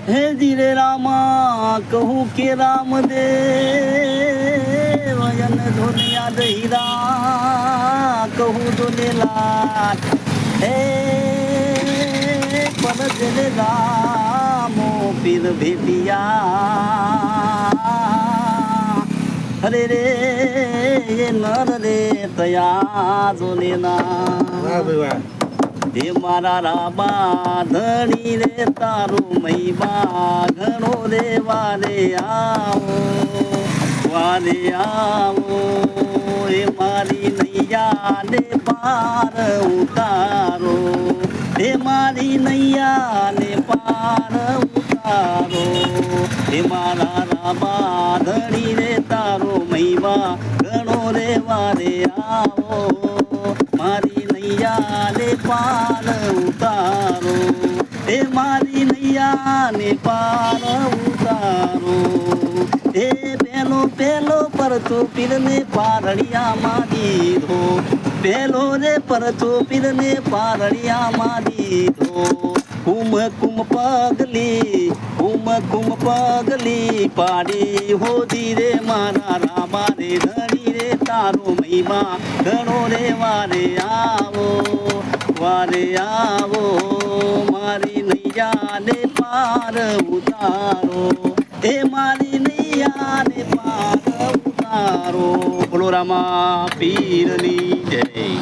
હે ધીરે રામા કહું કે રામ દેવ અયન ધોનિયા દહીરા કહું ધોનેલા હે પરજને રામો પીર ભેટિયા હરે રે નર રે તયા જોનેના હે મારા રામા ધણી રે તારું મહિમા ઘણો રે વારે આવો હે મારી નૈયા ને પાર ઉતારો હે મારી નૈયા ને પાર ઉતારો હે મારા રામા ધણી રે તારો મહિમા ઘણો રે વારે આવો મારી નૈયા ને પાર ઉતારો હે મારી નૈયા ને પાર ઉતારો હે પેલો પરચો પીરને પારડિયામાં દીધો પેલો રે પરચો પીરને પારડિયામાં દીધો કુમ કુમ પગલી પાડી હોદી રે મારા રામા રે ધણી રે તારો મહિમા ઘણો રે વારે આવો મારી નૈયા ને પાર ઉતારો હે મારી નૈયા ને પાર ઉતારો બોલો રામા પીરની જય.